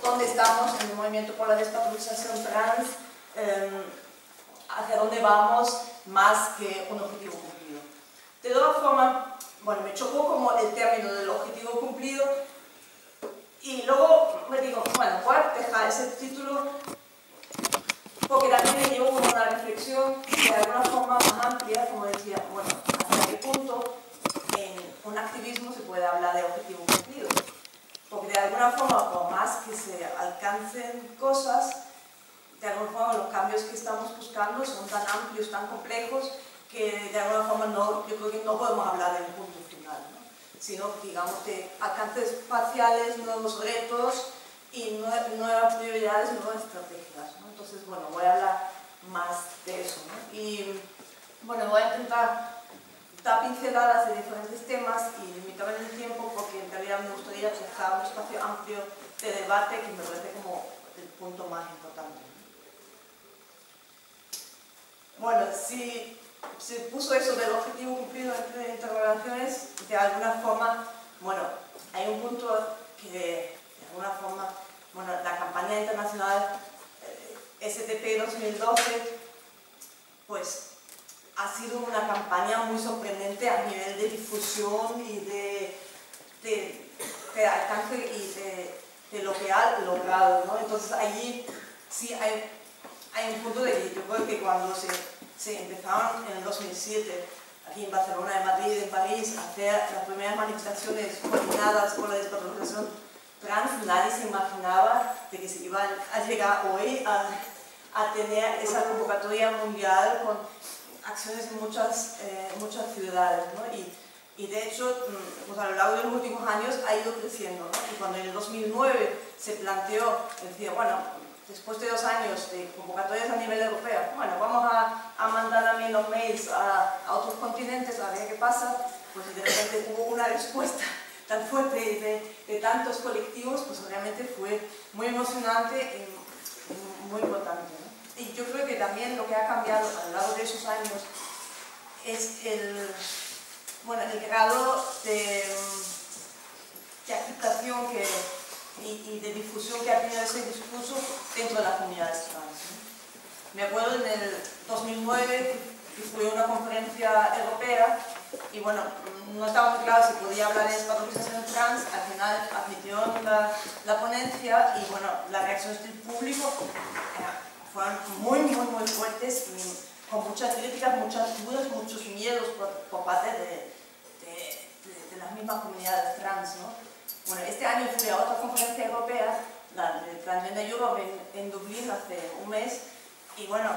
dónde estamos en el movimiento por la despatologización trans, hacia dónde vamos, más que un objetivo cumplido. De todas formas, bueno, me chocó como el término del objetivo cumplido y luego me digo, bueno, voy a dejar ese título porque también me llevo como una reflexión de alguna forma más amplia, como decía, bueno, hasta qué punto en un activismo se puede hablar de objetivo cumplido. Porque de alguna forma, por más que se alcancen cosas, de alguna forma los cambios que estamos buscando son tan amplios, tan complejos, que de alguna forma yo creo que no podemos hablar de un punto final, ¿no? Sino, digamos, de alcances parciales, nuevos retos y nuevas prioridades, nuevas estrategias, ¿no? Entonces, bueno, voy a hablar más de eso, ¿no? Y, bueno, voy a intentar dar pinceladas de diferentes temas y limitarme en el tiempo porque en realidad me gustaría dejar un espacio amplio de debate que me parece como el punto más importante. Bueno, si se puso eso del objetivo cumplido entre interrogaciones, de alguna forma, bueno, hay un punto que de alguna forma, bueno, la campaña internacional STP 2012, pues ha sido una campaña muy sorprendente a nivel de difusión y de alcance y de lo que ha logrado, ¿no? Entonces allí sí hay un punto de que yo creo que cuando se empezaron en el 2007 aquí en Barcelona, en Madrid, en París, a hacer las primeras manifestaciones coordinadas por la despatologización trans, nadie se imaginaba de que se iba a llegar hoy a tener esa convocatoria mundial con acciones en muchas ciudades, ¿no? Y de hecho, pues a lo largo de los últimos años ha ido creciendo, ¿no? Y cuando en el 2009 se planteó, decía, bueno, después de 2 años de convocatorias a nivel europeo, bueno, vamos a mandar también los mails a otros continentes a ver qué pasa, pues de repente hubo una respuesta tan fuerte de tantos colectivos, pues obviamente fue muy emocionante y muy importante, ¿no? Y yo creo que también lo que ha cambiado a lo largo de esos años es el grado de aceptación y de difusión que ha tenido ese discurso dentro de las comunidades trans, ¿no? Me acuerdo en el 2009 que fue una conferencia europea y bueno, no estaba muy claro si podía hablar de despatologización trans, al final admitieron la ponencia y bueno, las reacciones del público fueron muy fuertes y con muchas críticas, muchas dudas, muchos miedos por parte de las mismas comunidades trans, ¿no? Bueno, este año fui a otra conferencia europea, la de Transgender Europe en Dublín hace un mes, y bueno,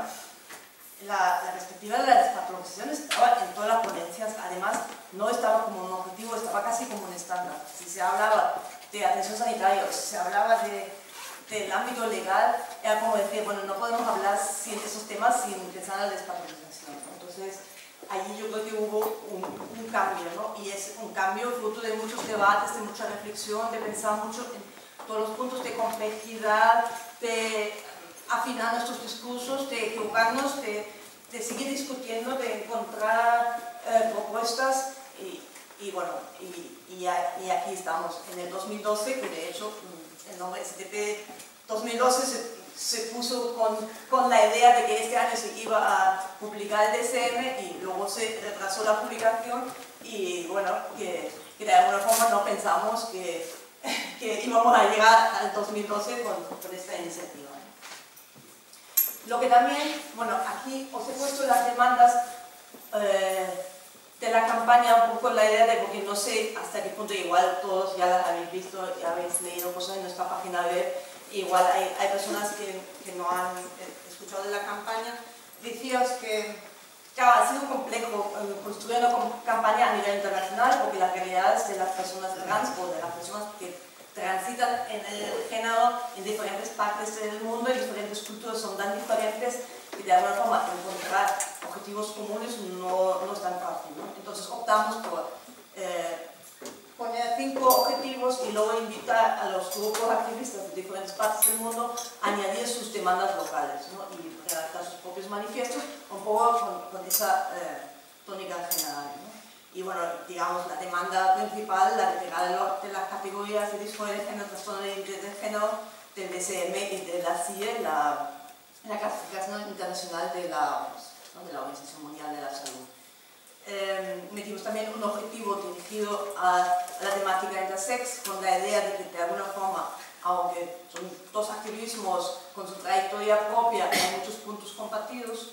la perspectiva de la despatologización estaba en todas las ponencias, además no estaba como un objetivo, estaba casi como un estándar. Si se hablaba de atención sanitaria, si se hablaba del ámbito legal, era como decir, bueno, no podemos hablar sin esos temas sin pensar en la despatologización, ¿no? Entonces, allí yo creo que hubo un cambio, ¿no? Y es un cambio fruto de muchos debates, de mucha reflexión, de pensar mucho en todos los puntos de complejidad, de afinar nuestros discursos, de equivocarnos, de seguir discutiendo, de encontrar propuestas y bueno, y aquí estamos, en el 2012, que de hecho el nombre STP 2012 se puso con la idea de que este año se iba a publicar el DSM y luego se retrasó la publicación y bueno, que de alguna forma no pensamos que íbamos a llegar al 2012 con esta iniciativa. Lo que también, bueno, aquí os he puesto las demandas de la campaña, un poco la idea de, porque no sé hasta qué punto, igual todos ya las habéis visto, ya habéis leído cosas en nuestra página web, igual hay personas que no han escuchado de la campaña. Decías que, claro, ha sido complejo construir una campaña a nivel internacional porque las realidades de las personas trans o de las personas que transitan en el género en diferentes partes del mundo, en diferentes culturas, son tan diferentes que de alguna forma encontrar objetivos comunes no es tan fácil, ¿no? Entonces optamos por poner 5 objetivos y luego invitar a los grupos activistas de diferentes partes del mundo a añadir sus demandas locales, ¿no? Y redactar sus propios manifiestos un poco con esa tónica general, ¿no? Y bueno, digamos, la demanda principal, la retirada de las categorías de disforia de género, trastorno de identidad de género, del DSM y de la CIE, la clasificación internacional de la Organización Mundial de la Salud. Metimos también un objetivo dirigido a la temática intersex, con la idea de que de alguna forma, aunque son dos activismos con su trayectoria propia, hay muchos puntos compartidos.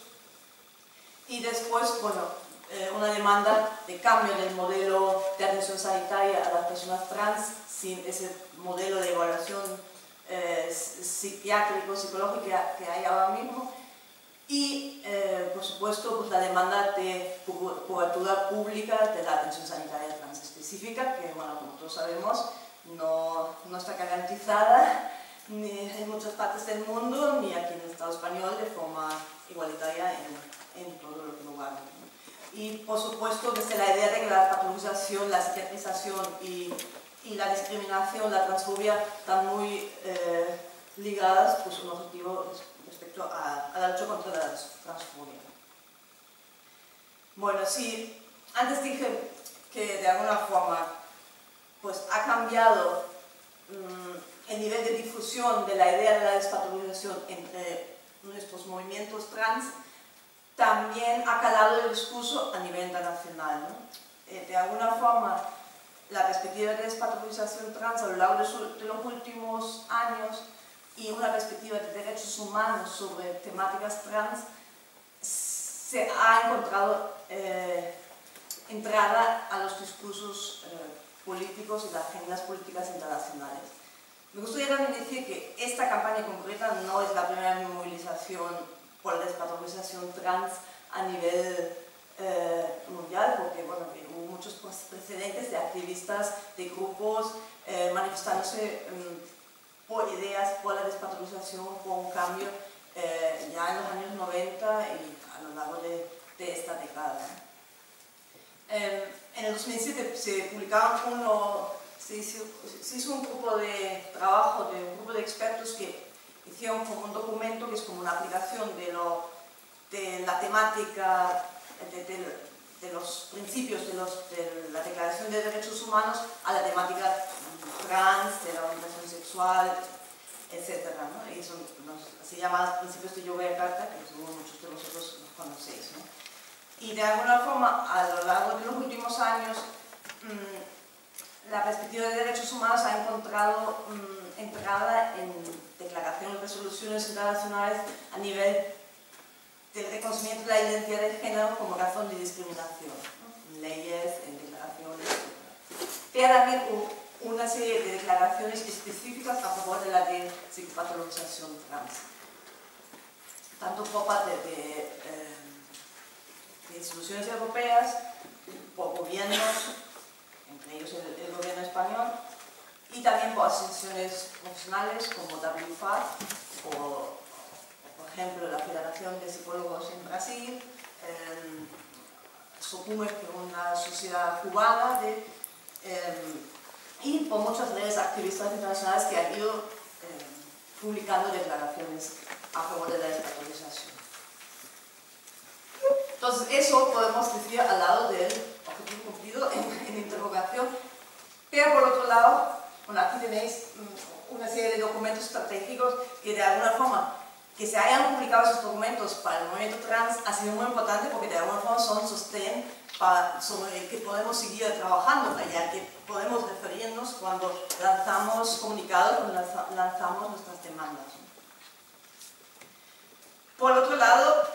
Y después, bueno, una demanda de cambio del modelo de atención sanitaria a las personas trans, sin ese modelo de evaluación psiquiátrico, psicológica que hay ahora mismo. Y, por supuesto, pues, la demanda de cobertura pública de la atención sanitaria trans específica, que, bueno, como todos sabemos, no está garantizada ni en muchas partes del mundo, ni aquí en el Estado español de forma igualitaria en todos los lugares. Y, por supuesto, desde la idea de que la patologización, la psiquiatrización y la discriminación, la transfobia, están muy ligadas, pues, un objetivo respecto a la lucha contra la transfobia. Bueno, sí, antes dije que de alguna forma pues, ha cambiado el nivel de difusión de la idea de la despatologización entre nuestros movimientos trans, también ha calado el discurso a nivel internacional, ¿no? De alguna forma, la perspectiva de despatologización trans a lo largo de los últimos años y una perspectiva de derechos humanos sobre temáticas trans se ha encontrado entrada a los discursos políticos y las agendas políticas internacionales. Me gustaría también decir que esta campaña concreta no es la primera movilización por la despatologización trans a nivel mundial, porque bueno, hubo muchos precedentes de activistas, de grupos manifestándose por ideas, por la despatologización, por un cambio ya en los años 90 y a lo largo de esta década. En el 2007 se hizo un grupo de trabajo, un grupo de expertos que hicieron como un documento que es como una aplicación de la temática, de los principios de la Declaración de Derechos Humanos a la temática trans, de la orientación sexual, etc., ¿no? Y son los así llamados principios de Yogyakarta, que seguro muchos de vosotros los conocéis, ¿no? Y de alguna forma, a lo largo de los últimos años, la perspectiva de derechos humanos ha encontrado entrada en declaraciones, resoluciones internacionales a nivel del reconocimiento de la identidad de género como razón de discriminación, ¿no? En leyes, en declaraciones, etc. Pero también una serie de declaraciones específicas a favor de la psicopatologización trans, tanto por parte de instituciones europeas, por gobiernos, entre ellos el gobierno español, y también por asociaciones profesionales como WFAT o, por ejemplo, la Federación de Psicólogos en Brasil, SOCUME, que es una sociedad cubana, y por muchas redes activistas internacionales que han ido publicando declaraciones a favor de la despatologización. Entonces, eso podemos decir al lado del objetivo cumplido en interrogación, pero por otro lado, bueno, aquí tenéis una serie de documentos estratégicos que de alguna forma, que se hayan publicado esos documentos para el movimiento trans ha sido muy importante porque de alguna forma son sostén sobre el que podemos seguir trabajando, ya que podemos referirnos cuando lanzamos comunicados, cuando lanzamos nuestras demandas. Por otro lado,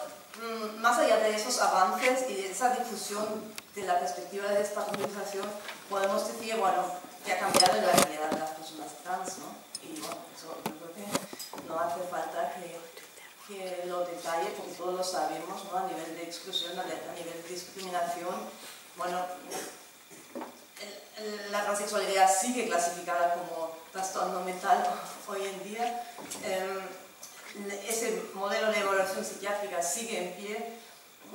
más allá de esos avances y de esa difusión de la perspectiva de despatologización, podemos decir, bueno, que ha cambiado la realidad de las personas trans, ¿no? Y bueno, eso yo creo que no hace falta que lo detalle, porque todos lo sabemos, ¿no? A nivel de exclusión, a nivel de discriminación, bueno, la transexualidad sigue clasificada como trastorno mental hoy en día. Ese modelo de evaluación psiquiátrica sigue en pie,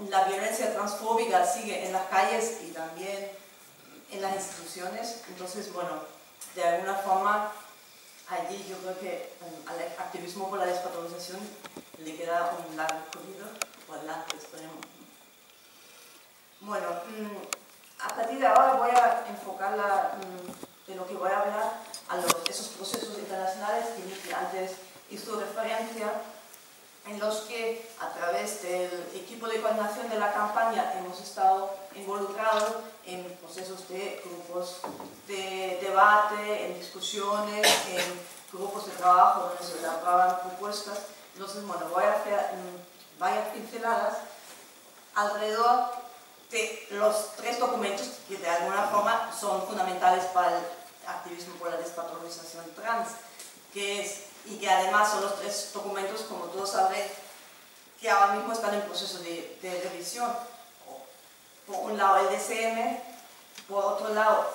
la violencia transfóbica sigue en las calles y también en las instituciones. Entonces, bueno, de alguna forma, allí yo creo que al activismo por la despatologización le queda un largo recorrido por delante, esperemos. Bueno, a partir de ahora voy a enfocar de lo que voy a hablar a esos procesos internacionales que antes hizo referencia, en los que a través del equipo de coordinación de la campaña hemos estado involucrados en procesos de grupos de debate, en discusiones, en grupos de trabajo donde se elaboraban propuestas. Entonces, bueno, voy a hacer varias pinceladas alrededor de los 3 documentos que de alguna forma son fundamentales para el activismo por la despatologización trans, y que además son los 3 documentos, como todos sabréis, que ahora mismo están en proceso de revisión. Por un lado el DSM, por otro lado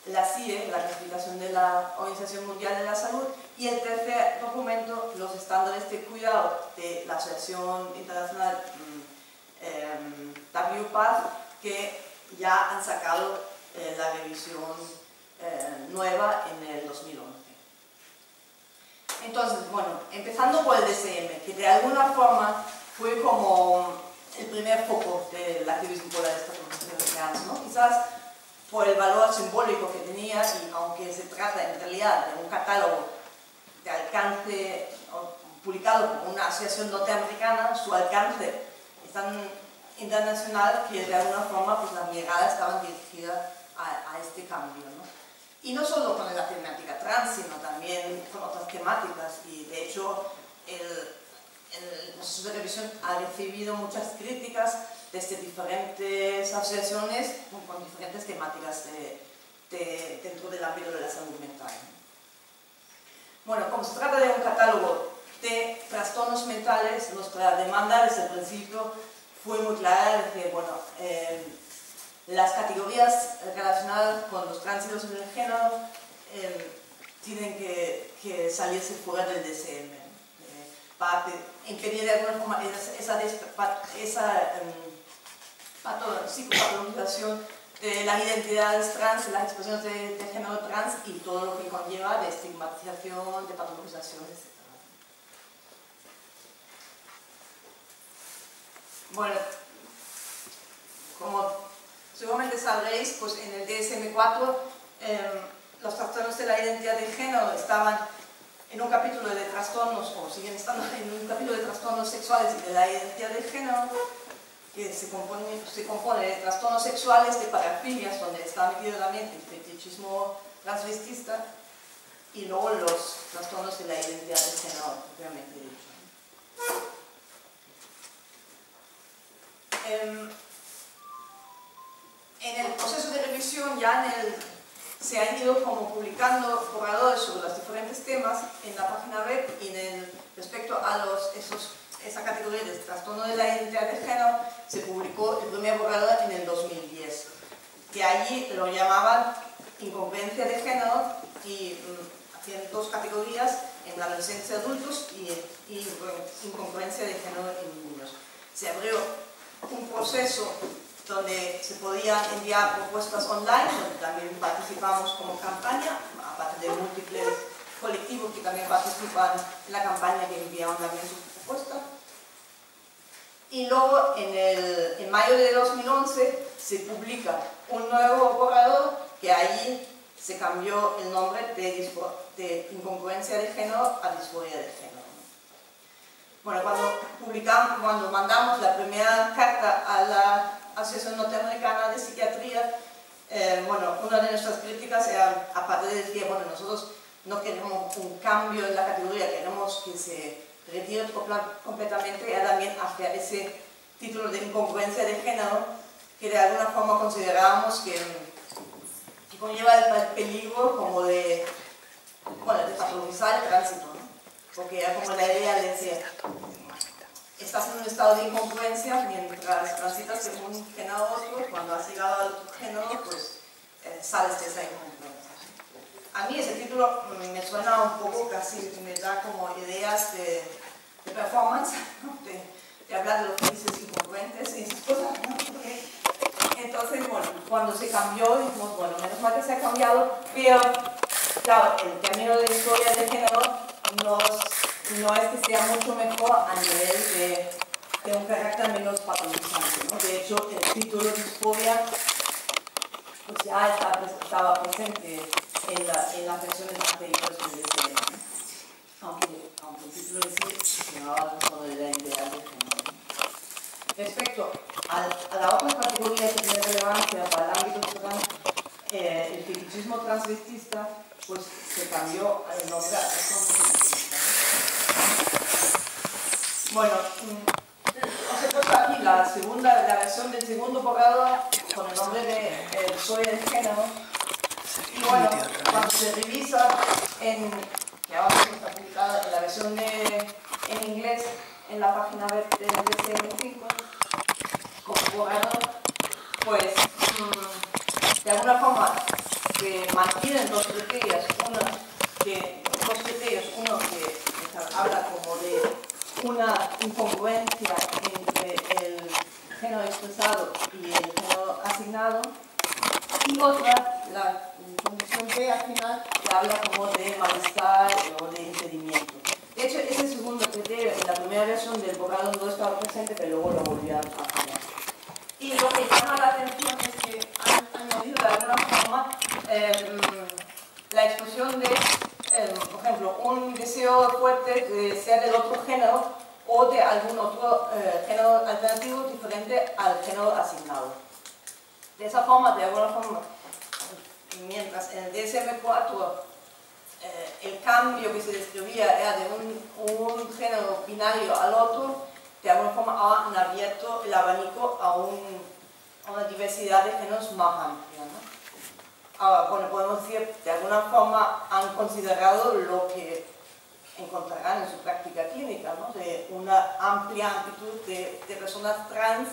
la CIE, la clasificación de la Organización Mundial de la Salud, y el tercer documento, los estándares de cuidado de la Asociación Internacional WPATH, que ya han sacado la revisión nueva en el 2011. Entonces, bueno, empezando por el DSM, que de alguna forma fue como el primer foco del activismo por la despatologización trans, ¿no? Quizás por el valor simbólico que tenía, y aunque se trata en realidad de un catálogo de alcance publicado por una asociación norteamericana, su alcance es tan internacional que de alguna forma pues, las miradas estaban dirigidas a este cambio, ¿no? Y no solo con la temática trans, sino también con otras temáticas, y de hecho el proceso de revisión ha recibido muchas críticas desde diferentes asociaciones con diferentes temáticas dentro del ámbito de la salud mental. Bueno, como se trata de un catálogo de trastornos mentales, nuestra demanda desde el principio fue muy clara, de que, bueno, las categorías relacionadas con los trans y los de género tienen que salirse fuera del DSM, para impedir de alguna forma esa psicopatologización de las identidades trans, de las expresiones de género trans y todo lo que conlleva de estigmatización, de patologización, etc. Bueno, como seguramente sabréis, pues en el DSM-4 los trastornos de la identidad de género estaban en un capítulo de trastornos, o siguen estando en un capítulo de trastornos sexuales y de la identidad de género, que se compone de trastornos sexuales, de parafilias, donde está metido también el fetichismo transvestista, y luego los trastornos de la identidad de género, propiamente dicho. En el proceso de revisión ya se han ido como publicando borradores sobre los diferentes temas en la página web, y respecto a esa categoría de trastorno de la identidad de género se publicó el primer borrador en el 2010, que allí lo llamaban incongruencia de género, y hacían 2 categorías, en la adolescencia de adultos y incongruencia de género en niños. Se abrió un proceso donde se podían enviar propuestas online, donde también participamos como campaña, aparte de múltiples colectivos que también participan en la campaña, que enviaron también sus propuestas. Y luego, en mayo de 2011, se publica un nuevo borrador, que allí se cambió el nombre de incongruencia de género a disforia de género. Bueno, cuando mandamos la primera carta a la Asociación Norteamericana de Psiquiatría, bueno, una de nuestras críticas era, aparte de decir, bueno, nosotros no queremos un cambio en la categoría, queremos que se retire completamente, era también hacia ese título de incongruencia de género, que de alguna forma considerábamos que conlleva el peligro como de patologizar el tránsito, ¿no? Porque era como la idea de decir, estás en un estado de incongruencia mientras transitas de un género a otro, cuando has llegado al género, pues sales de esa incongruencia. A mí ese título me suena un poco, casi me da como ideas de performance, ¿no? de hablar de los países incongruentes y esas cosas, ¿no? Entonces, bueno, cuando se cambió, dijimos, bueno, menos mal que se ha cambiado, pero claro, el término de historia de género no es que sea mucho mejor a nivel de tiene un carácter menos patologizante, ¿no? De hecho, el título disforia pues ya estaba presente en las versiones anteriores del DSM, ¿no? aunque el título de sí se llamaba trastorno de la identidad de género. Respecto a la otra categoría que tiene relevancia para el ámbito trans, el fetichismo transvestista, pues se cambió el nombre a trastorno fetichismo. Bueno, os he puesto aquí la versión del segundo borrador con el nombre de Soy el género. Y bueno, cuando se revisa que ahora está publicada en la versión en inglés en la página web del DSM-5 como borrador, pues de alguna forma se mantienen dos criterios, uno que habla como de una incongruencia entre el género expresado y el género asignado, y otra, la condición B al final, que habla como de malestar o de impedimento. De hecho, ese segundo criterio en la primera versión del borrador no estaba presente, pero luego lo volví a poner. Y lo que llama la atención es que han añadido de alguna forma la expresión de, por ejemplo, un deseo fuerte de ser del otro género o de algún otro género alternativo diferente al género asignado. De esa forma, de alguna forma, mientras en el DSM-4 el cambio que se describía era de un género binario al otro, de alguna forma han abierto el abanico a una diversidad de géneros más amplia, ¿no? Ahora, bueno, podemos decir, de alguna forma han considerado lo que encontrarán en su práctica clínica, ¿no? De una amplia amplitud de personas trans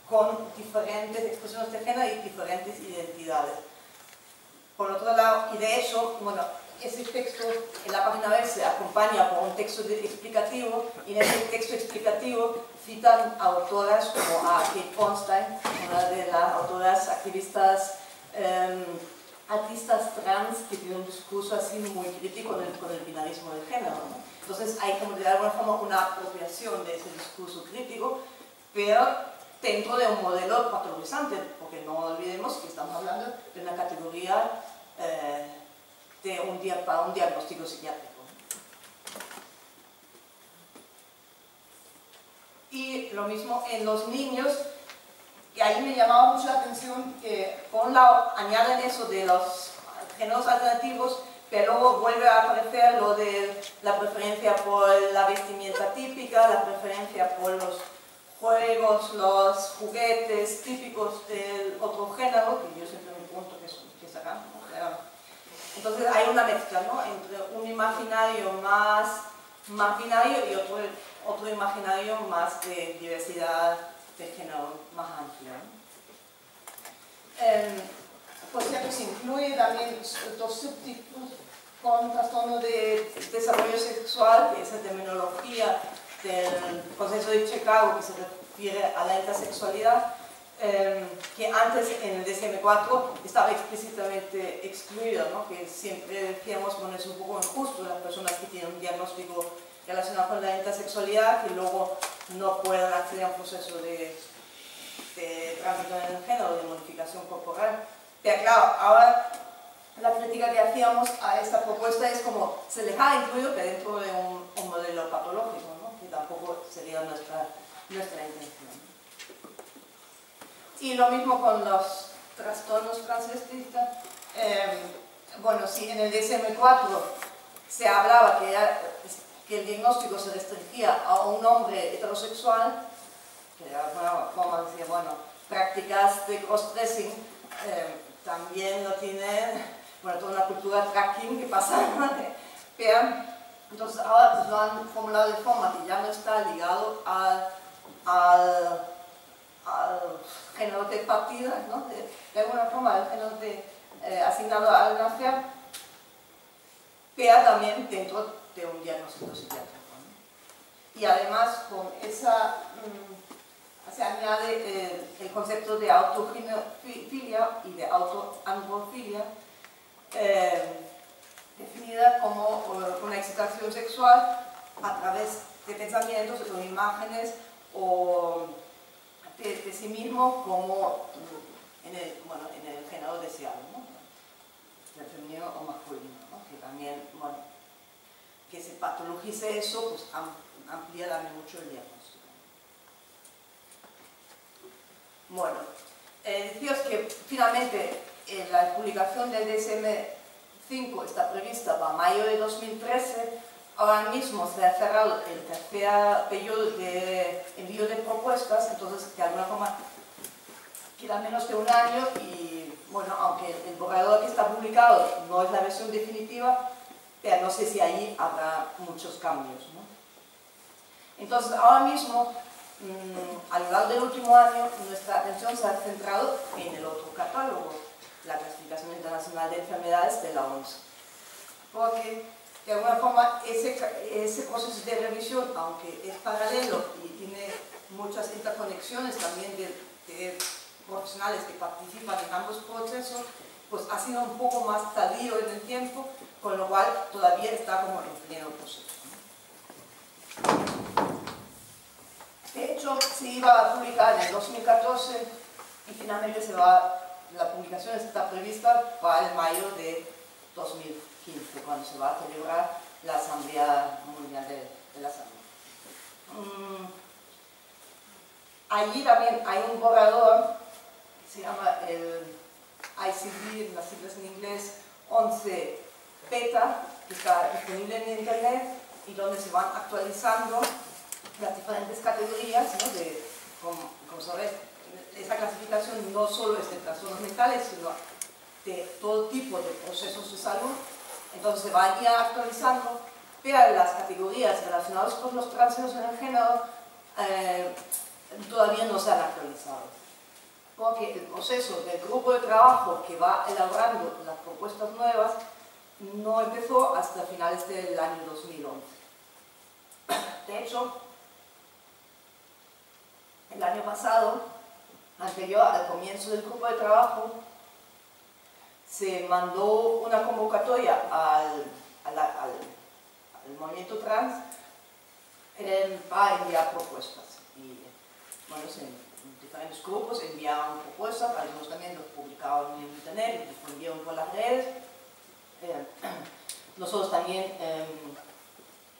con diferentes expresiones de género y diferentes identidades. Por otro lado, y de hecho, bueno, ese texto en la página web se acompaña por un texto explicativo, y en ese texto explicativo citan autoras como a Kate Bornstein, una de las autoras activistas artistas trans que tiene un discurso así muy crítico con el binarismo del género, ¿no? Entonces hay como de alguna forma una apropiación de ese discurso crítico, pero dentro de un modelo patologizante, porque no olvidemos que estamos hablando de una categoría para un diagnóstico psiquiátrico. Y lo mismo en los niños, que ahí me llamaba mucho la atención que por un lado añaden eso de los géneros alternativos, pero luego vuelve a aparecer lo de la preferencia por la vestimenta típica, la preferencia por los juegos, los juguetes típicos del otro género, que yo siempre me pregunto qué sacan, ¿no? Entonces hay una mezcla, ¿no? Entre un imaginario más binario y otro imaginario más de diversidad de género más amplia, ¿no? Por cierto, se incluye también dos subtipos con trastorno de desarrollo sexual, que es la terminología del Consenso de Chicago, que se refiere a la intersexualidad, que antes en el DSM-4 estaba explícitamente excluido, ¿no? Que siempre decíamos, bueno, es un poco injusto las personas que tienen un diagnóstico relacionado con la intersexualidad que luego no puedan acceder a un proceso de tránsito en el género, de modificación corporal. Pero claro, ahora la crítica que hacíamos a esta propuesta es como se les ha incluido pero dentro de un modelo patológico, ¿no? Que tampoco sería nuestra intención. Y lo mismo con los trastornos transvestistas. Bueno, si en el DSM-4 se hablaba que el diagnóstico se restringía a un hombre heterosexual, que de alguna forma decía, bueno, prácticas de crossdressing también lo tienen, bueno, toda una cultura tracking que pasa, pero entonces ahora pues lo han formulado de forma que ya no está ligado al género de partida, ¿no? De alguna forma al género asignado al nacer, pero también dentro de un diagnóstico psiquiátrico, ¿no? Y además con esa se añade el concepto de autofilia y de autoandrofilia, definida como una excitación sexual a través de pensamientos o imágenes o de sí mismo como en el género deseado, ¿no? Del femenino o masculino, ¿no? Que también, bueno, que se patologice eso, pues amplía también mucho el diagnóstico. Bueno, deciros que finalmente la publicación del DSM-5 está prevista para mayo de 2013. Ahora mismo se ha cerrado el tercer periodo de envío de propuestas, entonces de alguna forma queda menos de un año y, bueno, aunque el borrador que está publicado no es la versión definitiva, pero no sé si ahí habrá muchos cambios, ¿no? Entonces, ahora mismo, a lo largo del último año, nuestra atención se ha centrado en el otro catálogo, la Clasificación Internacional de Enfermedades de la OMS. Porque, de alguna forma, ese proceso de revisión, aunque es paralelo y tiene muchas interconexiones también de profesionales que participan en ambos procesos, pues ha sido un poco más tardío en el tiempo, con lo cual todavía está como en pleno proceso. De hecho, se iba a publicar en el 2014 y finalmente la publicación está prevista para el mayo de 2015, cuando se va a celebrar la Asamblea Mundial de la Salud. Allí también hay un borrador que se llama el ICD, las siglas en inglés, 11 beta, que está disponible en internet y donde se van actualizando las diferentes categorías, ¿no? Como sabéis, esa clasificación no solo es de trastornos mentales, sino de todo tipo de procesos de salud. Entonces se van ya actualizando, pero las categorías relacionadas con los trastornos en el género todavía no se han actualizado. Porque el proceso del grupo de trabajo que va elaborando las propuestas nuevas no empezó hasta finales del año 2011. De hecho, el año pasado, anterior al comienzo del grupo de trabajo, se mandó una convocatoria al movimiento trans para enviar propuestas. Y, bueno, en diferentes grupos enviaban propuestas, algunos también los publicaban en internet, los difundieron por las redes. Nosotros también,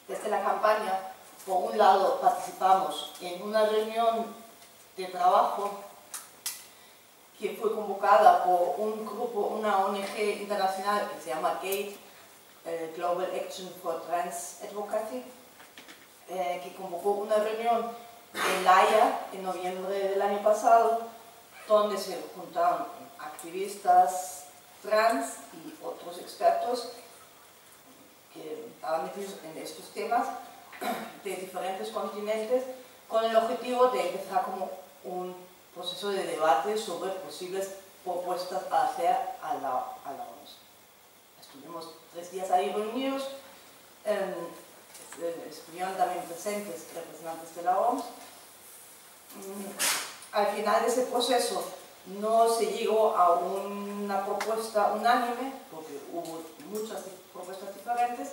desde la campaña, por un lado participamos en una reunión de trabajo que fue convocada por un grupo, una ONG internacional que se llama GATE, Global Action for Trans Advocacy, que convocó una reunión en La Haya en noviembre del año pasado, donde se juntaron activistas trans y otros expertos que estaban metidos en estos temas de diferentes continentes, con el objetivo de empezar como un proceso de debate sobre posibles propuestas a hacer a la OMS. Estuvimos 3 días ahí reunidos, estuvieron también presentes representantes de la OMS. Al final de ese proceso no se llegó a una propuesta unánime, porque hubo muchas propuestas diferentes,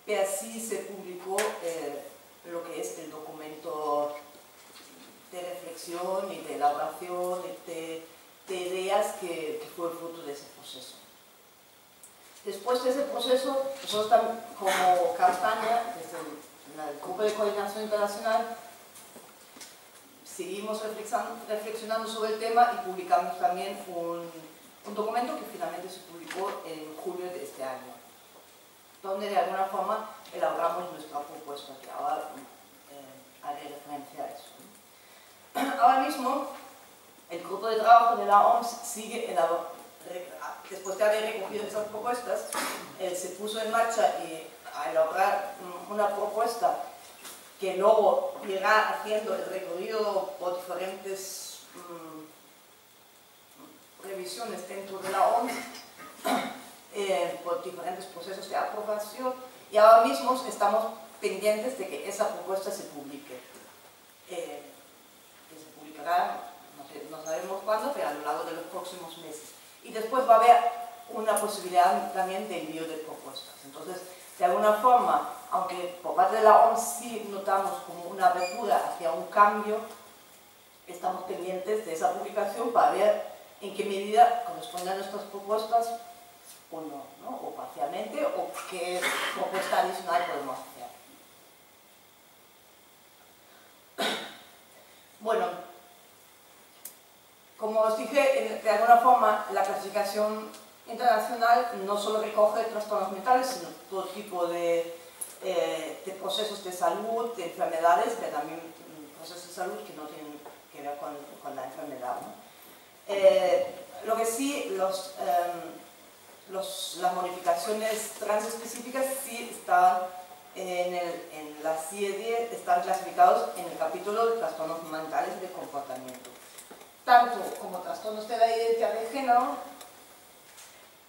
pero sí se publicó lo que es el documento de reflexión y de elaboración de ideas que fue fruto de ese proceso. Después de ese proceso, nosotros también, como campaña, desde el Grupo de Coordinación Internacional, seguimos reflexionando sobre el tema y publicamos también un documento que finalmente se publicó en julio de este año, donde de alguna forma elaboramos nuestra propuesta, que ahora haré referencia a eso. Ahora mismo, el grupo de trabajo de la OMS sigue después de haber recogido esas propuestas, se puso en marcha a elaborar una propuesta que luego irá haciendo el recorrido por diferentes revisiones dentro de la OMS, por diferentes procesos de aprobación, y ahora mismo estamos pendientes de que esa propuesta se publique. Que se publicará, no sabemos cuándo, pero a lo largo de los próximos meses. Y después va a haber una posibilidad también de envío de propuestas. Entonces, de alguna forma, aunque por parte de la OMS sí notamos como una apertura hacia un cambio, estamos pendientes de esa publicación para ver en qué medida corresponden a nuestras propuestas o no, ¿no? O parcialmente, o qué propuesta adicional podemos hacer. Bueno, como os dije, de alguna forma la clasificación internacional no solo recoge trastornos mentales, sino todo tipo de procesos de salud, de enfermedades, pero también procesos de salud que no tienen que ver con la enfermedad, ¿no? Lo que sí, las modificaciones transespecíficas sí están en la CIE-10, están clasificados en el capítulo de trastornos mentales de comportamiento. Tanto como trastornos de la identidad de género,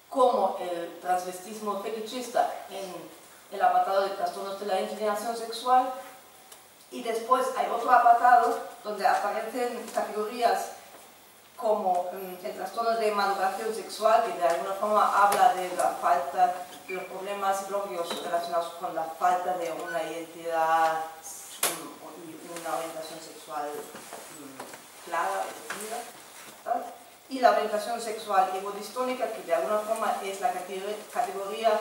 como el transvestismo fetichista en el apartado de trastornos de la inclinación sexual, y después hay otro apartado donde aparecen categorías como el trastorno de maduración sexual, que de alguna forma habla de la falta de los problemas psicológicos relacionados con la falta de una identidad y una orientación sexual clara, definida, ¿tal? Y la orientación sexual egodistónica, que de alguna forma es la categoría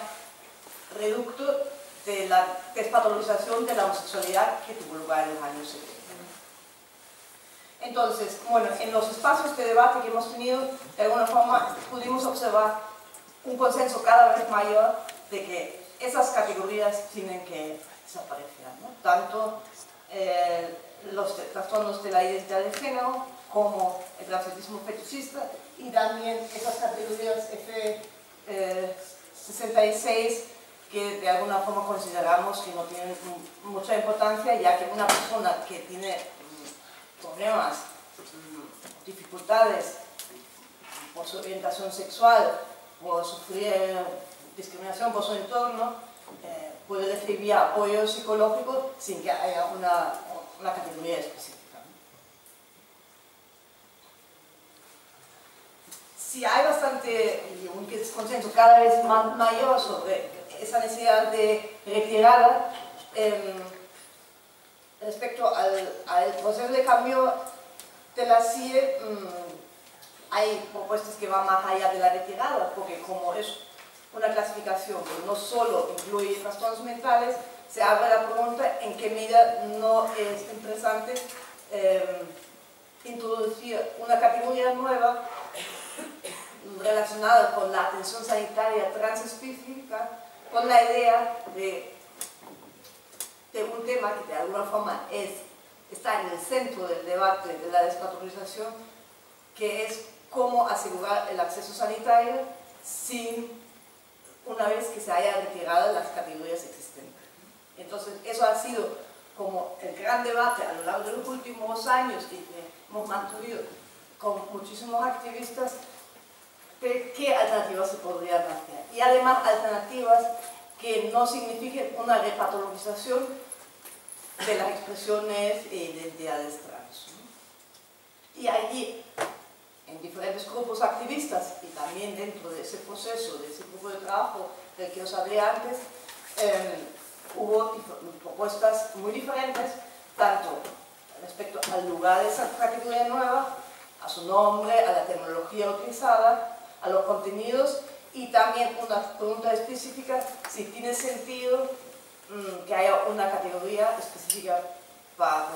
reducto de la despatologización de la homosexualidad que tuvo lugar en los años 70. Entonces, bueno, en los espacios de debate que hemos tenido, de alguna forma pudimos observar un consenso cada vez mayor de que esas categorías tienen que desaparecer, ¿no? Tanto los trastornos de la identidad de género como el transvestismo fetichista, y también esas categorías F66 que de alguna forma consideramos que no tienen mucha importancia, ya que una persona que tiene problemas, dificultades por su orientación sexual, por sufrir discriminación por su entorno, puede recibir apoyo psicológico sin que haya una categoría específica. Si hay bastante, un consenso cada vez mayor sobre esa necesidad de retirada, respecto al proceso de cambio de la CIE, hay propuestas que van más allá de la retirada, porque como es una clasificación que no solo incluye trastornos mentales, se abre la pregunta en qué medida no es interesante introducir una categoría nueva relacionada con la atención sanitaria transespecífica, con la idea de un tema que de alguna forma está en el centro del debate de la despatologización, que es cómo asegurar el acceso sanitario una vez que se haya retirado las categorías existentes. Entonces, eso ha sido como el gran debate a lo largo de los últimos años y que hemos mantenido con muchísimos activistas de qué alternativas se podrían hacer. Y además alternativas que no signifiquen una repatologización de las expresiones e identidades trans, ¿no? Y allí, en diferentes grupos activistas y también dentro de ese proceso, de ese grupo de trabajo del que os hablé antes, hubo propuestas muy diferentes, tanto respecto al lugar de esa categoría nueva, a su nombre, a la tecnología utilizada, a los contenidos, y también una pregunta específica si tiene sentido que haya una categoría específica para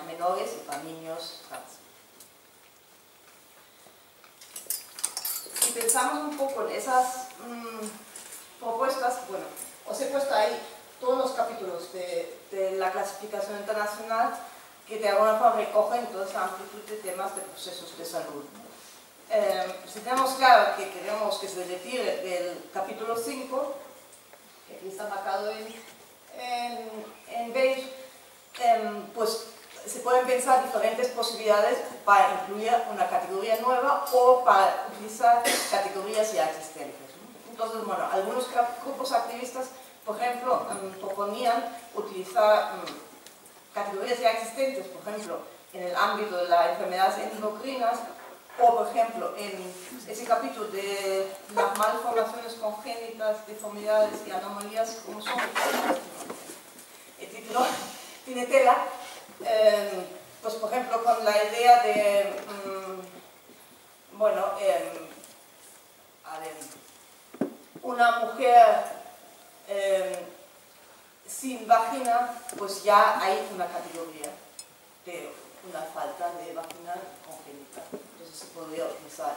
menores y para niños trans. Si pensamos un poco en esas propuestas, bueno, os he puesto ahí todos los capítulos de la clasificación internacional que de alguna forma recogen toda esa amplitud de temas de procesos de salud. Si tenemos claro que queremos que se retire del capítulo 5, que aquí está marcado en beige, pues se pueden pensar diferentes posibilidades para incluir una categoría nueva o para utilizar categorías ya existentes, ¿no? Entonces, bueno, algunos grupos activistas, por ejemplo, proponían utilizar categorías ya existentes, por ejemplo, en el ámbito de las enfermedades endocrinas, O, por ejemplo, en ese capítulo de las malformaciones congénitas, deformidades y anomalías como son, el título tiene tela, pues por ejemplo con la idea de, bueno, a ver, una mujer sin vagina, pues ya hay una categoría de una falta de vagina congénita. Entonces se podría utilizar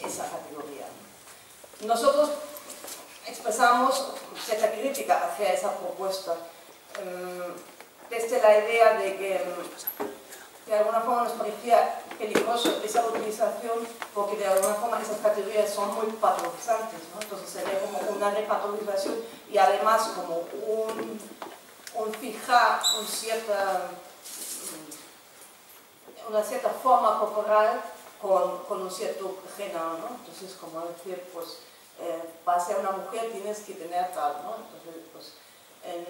esa categoría. Nosotros expresamos cierta crítica hacia esa propuesta, desde la idea de que de alguna forma nos parecía peligroso esa utilización, porque de alguna forma esas categorías son muy patologizantes, ¿no? Entonces sería como una repatologización y además como un fijar una cierta forma corporal con un cierto género, ¿no? Entonces, como decir, pues para ser una mujer tienes que tener tal, ¿no? Entonces, pues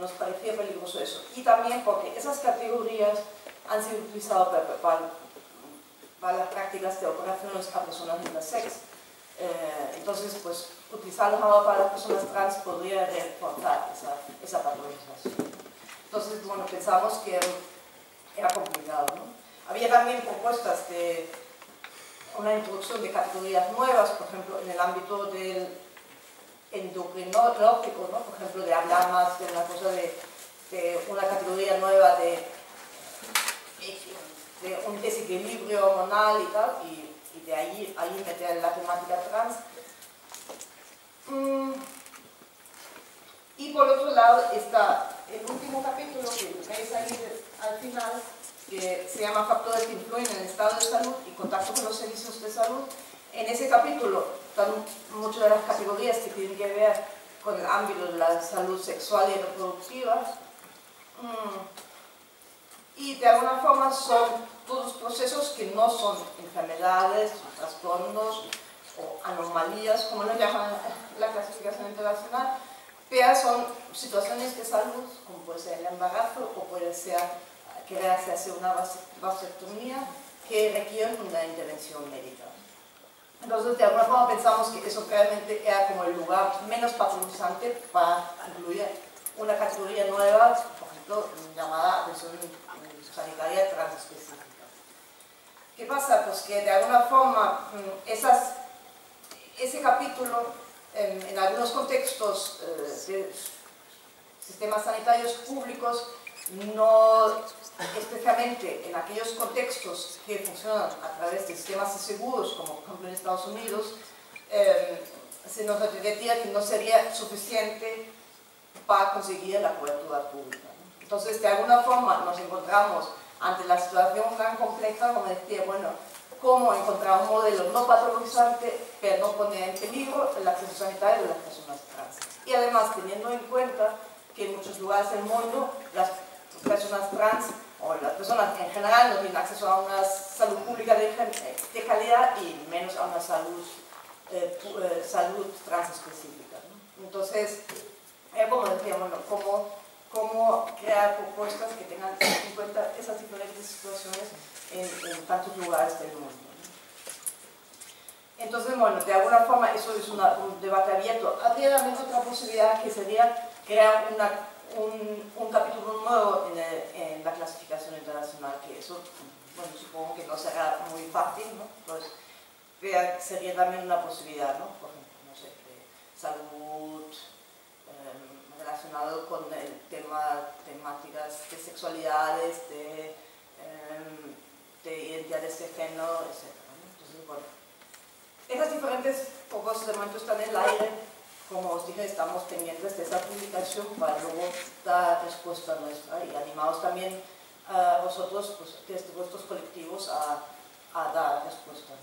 nos parecía peligroso eso. Y también porque esas categorías han sido utilizadas para las prácticas de operaciones a personas intersex. Entonces, pues utilizarlos ahora para las personas trans podría reforzar esa patologización. Entonces, bueno, pensamos que era complicado, ¿no? Había también propuestas de una introducción de categorías nuevas, por ejemplo, en el ámbito del endocrinológico, ¿no? Por ejemplo, de hablar más de una cosa de una categoría nueva de un desequilibrio hormonal y tal, y de ahí meter la temática trans. Y por otro lado está el último capítulo que veis ahí al final, que se llama Factores que influyen en el estado de salud y contacto con los servicios de salud. En ese capítulo están muchas de las categorías que tienen que ver con el ámbito de la salud sexual y reproductiva. Y de alguna forma son todos procesos que no son enfermedades, trastornos o anomalías, como lo llaman la clasificación internacional, pero son situaciones de salud, como puede ser el embarazo o puede ser querer hacerse una vasectomía, que requieren una intervención médica. Entonces, de alguna forma pensamos que eso realmente era como el lugar menos patologizante para incluir una categoría nueva, por ejemplo, llamada atención sanitaria transespecífica. ¿Qué pasa? Pues que de alguna forma ese capítulo en algunos contextos de sistemas sanitarios públicos, no especialmente en aquellos contextos que funcionan a través de sistemas de seguros, como por ejemplo en Estados Unidos, se nos advertía que no sería suficiente para conseguir la cobertura pública, ¿no? Entonces, de alguna forma nos encontramos ante la situación tan compleja, como decía, bueno, cómo encontrar un modelo no patologizante, pero no poner en peligro el acceso sanitario de las personas trans. Y además, teniendo en cuenta que en muchos lugares del mundo las personas trans o las personas en general no tienen acceso a una salud pública de calidad y menos a una salud transespecífica, ¿no? Entonces, como decía, bueno, cómo crear propuestas que tengan en cuenta esas diferentes situaciones en tantos lugares del mundo, ¿no? Entonces, bueno, de alguna forma eso es un debate abierto. Habría también otra posibilidad que sería crear un capítulo nuevo en la clasificación internacional, que eso, bueno, supongo que no será muy fácil, ¿no? Pues sería también una posibilidad, ¿no? Por ejemplo, no sé, de salud relacionado con el temáticas de sexualidades, de identidades de género, etc., ¿no? Entonces, bueno, esas diferentes propuestas de momento están en el aire. Como os dije, estamos pendientes de esa publicación para luego dar respuesta nuestra y animados también a vosotros, pues, desde vuestros colectivos, a dar respuesta.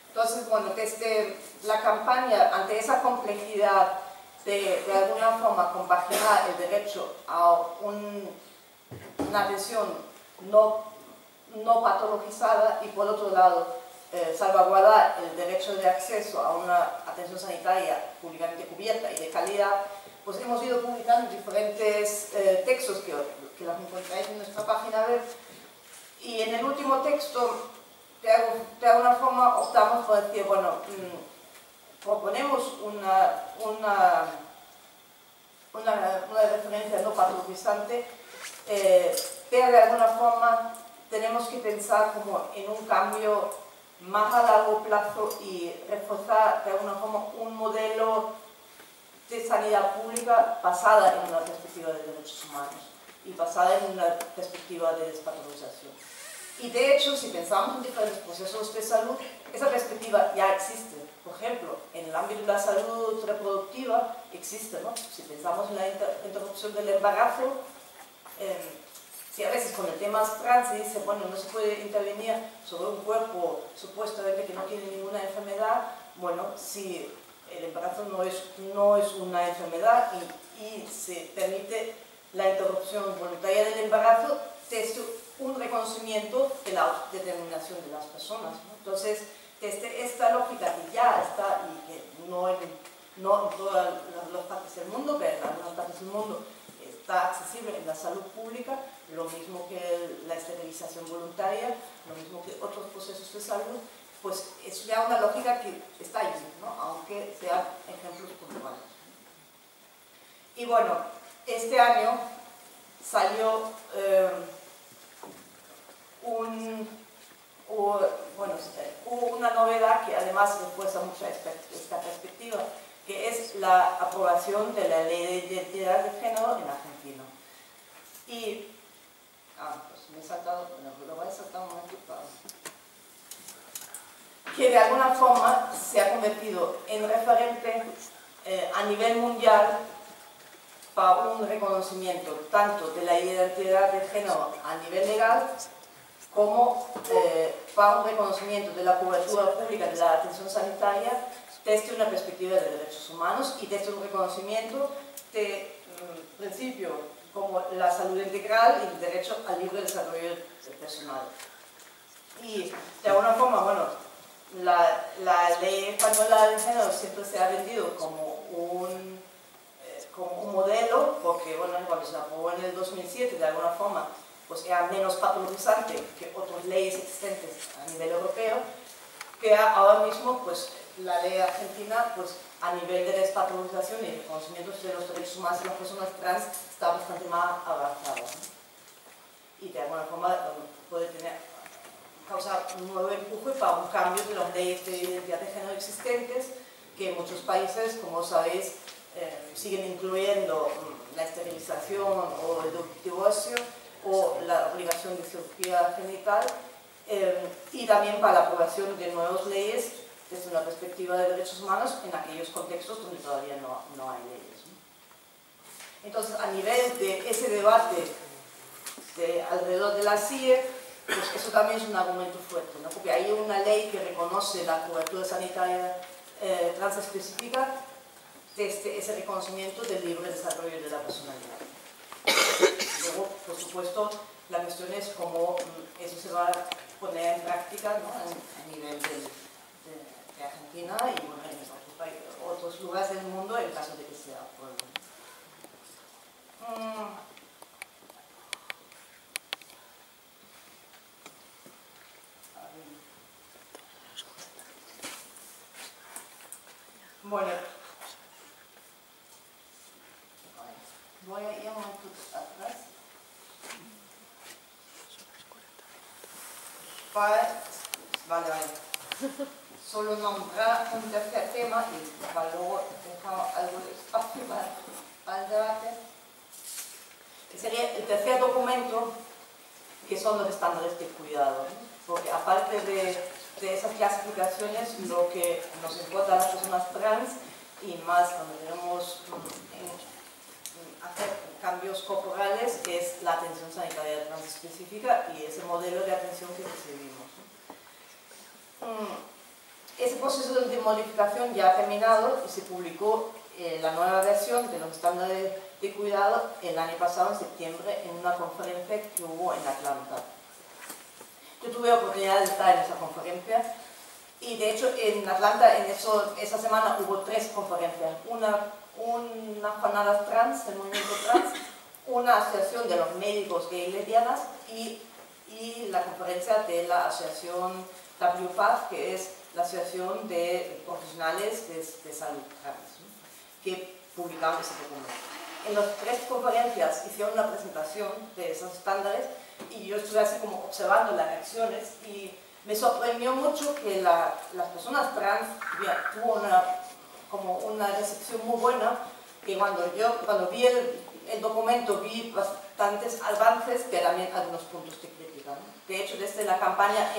Entonces, bueno, desde la campaña, ante esa complejidad de alguna forma compaginar el derecho a una atención no patologizada y por otro lado salvaguardar el derecho de acceso a una atención sanitaria públicamente cubierta y de calidad, pues hemos ido publicando diferentes textos que los encontráis en nuestra página web, Y en el último texto, de alguna forma optamos por decir, bueno, proponemos una referencia no patologizante, pero de alguna forma tenemos que pensar como en un cambio más a largo plazo y reforzar de alguna forma un modelo de sanidad pública basada en una perspectiva de derechos humanos y basada en una perspectiva de despatologización. Y de hecho, si pensamos en diferentes procesos de salud, esa perspectiva ya existe. Por ejemplo, en el ámbito de la salud reproductiva existe, ¿no? Si pensamos en la interrupción del embarazo, si a veces con el tema trans se dice, bueno, no se puede intervenir sobre un cuerpo supuestamente que no tiene ninguna enfermedad, bueno, si el embarazo no es una enfermedad y se permite la interrupción voluntaria del embarazo desde un reconocimiento de la autodeterminación de las personas, ¿no? Entonces, desde esta lógica que ya está y que no en todas las partes del mundo, pero en algunas partes del mundo está accesible en la salud pública, lo mismo que la esterilización voluntaria, lo mismo que otros procesos de salud, pues es ya una lógica que está ahí, ¿no? Aunque sean ejemplos puntuales. Y bueno, este año salió hubo una novedad que además refuerza mucho esta perspectiva, que es la aprobación de la Ley de Identidad de Género en Argentina. Y, pues me he saltado, bueno, lo voy a saltar un momento para... que de alguna forma se ha convertido en referente a nivel mundial para un reconocimiento tanto de la identidad de género a nivel legal como para un reconocimiento de la cobertura pública de la atención sanitaria desde una perspectiva de derechos humanos y desde un reconocimiento de principios como la salud integral y el derecho al libre desarrollo personal. Y de alguna forma, bueno, la ley española de género siempre se ha vendido como un modelo, porque bueno, cuando se aprobó en el 2007, de alguna forma, pues era menos patologizante que otras leyes existentes a nivel europeo, que ahora mismo, pues la ley argentina, pues a nivel de despatologización y reconocimiento de los derechos humanos de las personas trans está bastante más avanzada, ¿no? Y de alguna forma puede causar un nuevo empuje para un cambio de las leyes de identidad de género existentes, que en muchos países, como sabéis, siguen incluyendo la esterilización o el divorcio o la obligación de cirugía genital, y también para la aprobación de nuevas leyes desde una perspectiva de derechos humanos en aquellos contextos donde todavía no hay leyes, ¿no? Entonces, a nivel de ese debate alrededor de la CIE, pues eso también es un argumento fuerte, ¿no? Porque hay una ley que reconoce la cobertura sanitaria transespecífica desde ese reconocimiento del libre desarrollo de la personalidad. Luego, por supuesto, la cuestión es cómo eso se va a poner en práctica, ¿no? A nivel de Argentina y bueno, en otros lugares del mundo en caso de que sea apruebe. Bueno, voy a ir un momento atrás vale. Solo nombrar un tercer tema y para luego dejar algo de espacio para el debate, que sería el tercer documento, que son los estándares de cuidado, ¿no? Porque aparte de esas clasificaciones, lo que nos importa a las personas trans y más cuando queremos hacer cambios corporales es la atención sanitaria transespecífica y ese modelo de atención que recibimos, ¿no? Ese proceso de modificación ya ha terminado y se publicó la nueva versión de los estándares de cuidado el año pasado, en septiembre, en una conferencia que hubo en Atlanta. Yo tuve la oportunidad de estar en esa conferencia y de hecho en Atlanta esa semana hubo 3 conferencias, una jornada trans, el movimiento trans, una asociación de los médicos gay y lesbianas y y la conferencia de la asociación WPATH, que es la Asociación de Profesionales de Salud Trans, ¿no?, que publicaron ese documento. En las 3 conferencias hicieron una presentación de esos estándares y yo estuve así como observando las reacciones y me sorprendió mucho que las personas trans tuvo una recepción muy buena, que cuando vi el documento vi bastantes avances, pero también algunos puntos de crítica, ¿no? De hecho, desde la campaña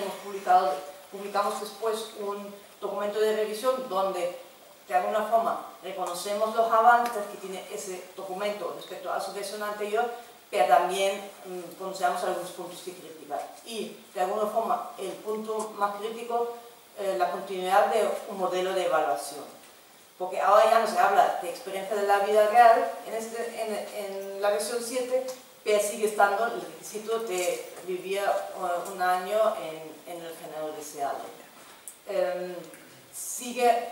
publicamos después un documento de revisión donde de alguna forma reconocemos los avances que tiene ese documento respecto a su versión anterior, pero también consideramos algunos puntos de crítica. Y de alguna forma el punto más crítico, la continuidad de un modelo de evaluación. Porque ahora ya no se habla de experiencia de la vida real en la versión 7, pero sigue estando el requisito de vivir un año en el género deseado. Sigue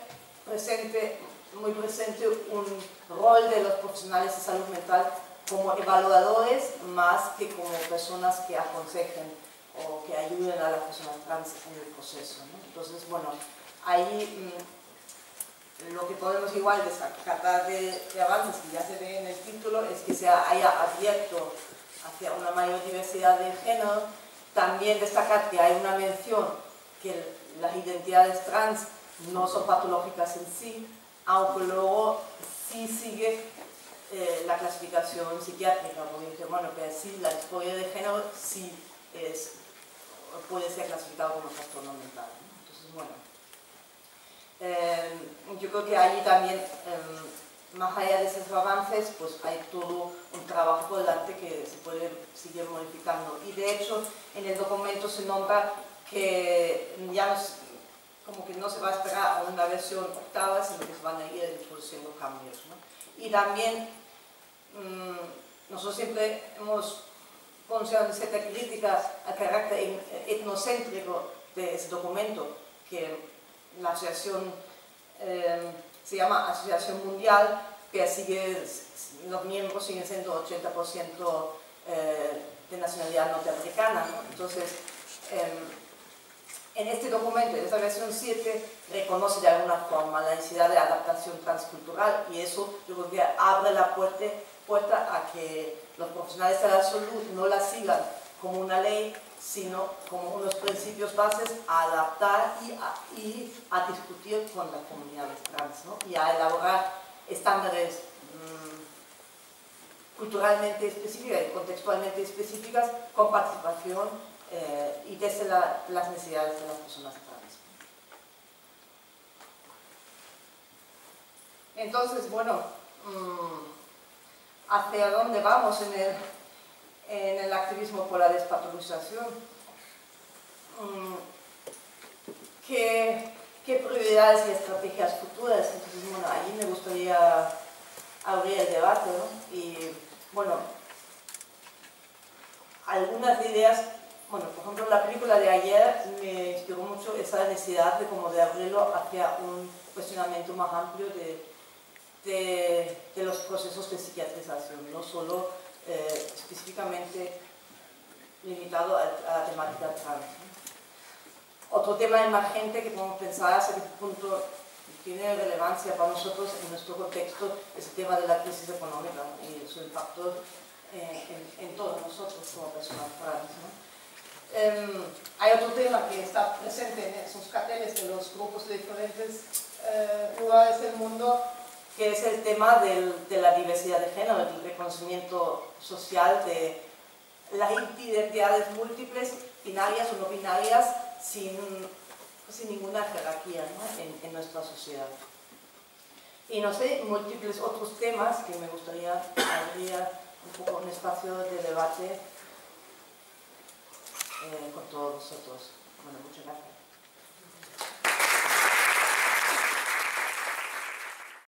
muy presente un rol de los profesionales de salud mental como evaluadores más que como personas que aconsejen o que ayuden a las personas trans en el proceso, ¿no? Entonces, bueno, ahí lo que podemos igual destacar de avances que ya se ve en el título es que se haya abierto hacia una mayor diversidad de género. También destacar que hay una mención que las identidades trans no son patológicas en sí, aunque luego sí sigue la clasificación psiquiátrica, porque dice, bueno, que sí, la disforia de género sí puede ser clasificado como trastorno mental, ¿no? Entonces, bueno, yo creo que allí también, más allá de esos avances, pues hay todo un trabajo por delante que se puede seguir modificando. Y de hecho, en el documento se nombra que ya como que no se va a esperar a una versión octava, sino que se van a ir introduciendo cambios, ¿no? Y también nosotros siempre hemos considerado cierta crítica al carácter etnocéntrico de ese documento, que la asociación se llama Asociación Mundial, pero los miembros siguen siendo 80% de nacionalidad norteamericana, ¿no? Entonces, en este documento, en esta versión 7, reconoce de alguna forma la necesidad de adaptación transcultural, y eso yo creo que abre la puerta a que los profesionales de la salud no la sigan como una ley, sino como unos principios bases a adaptar y a discutir con las comunidades trans, ¿no? Y a elaborar estándares culturalmente específicas y contextualmente específicas con participación y desde las necesidades de las personas trans. Entonces, bueno, ¿hacia dónde vamos en el activismo por la despatologización? ¿Qué prioridades y estrategias futuras? Entonces, bueno, allí me gustaría abrir el debate, ¿no? Y, bueno, algunas ideas. Bueno, por ejemplo, la película de ayer me inspiró mucho esa necesidad de abrirlo hacia un cuestionamiento más amplio de los procesos de psiquiatrización, no solo específicamente limitado a la temática trans, ¿no? Otro tema emergente que podemos pensar hasta qué punto tiene relevancia para nosotros en nuestro contexto es el tema de la crisis económica y su impacto en todos nosotros como personas trans, ¿no? Hay otro tema que está presente en esos carteles de los grupos de diferentes lugares del mundo, que es el tema de la diversidad de género, del reconocimiento social de las identidades múltiples, binarias o no binarias, sin ninguna jerarquía, ¿no? en nuestra sociedad. Y no sé, múltiples otros temas que me gustaría abrir un poco un espacio de debate con todos vosotros. Bueno, muchas gracias.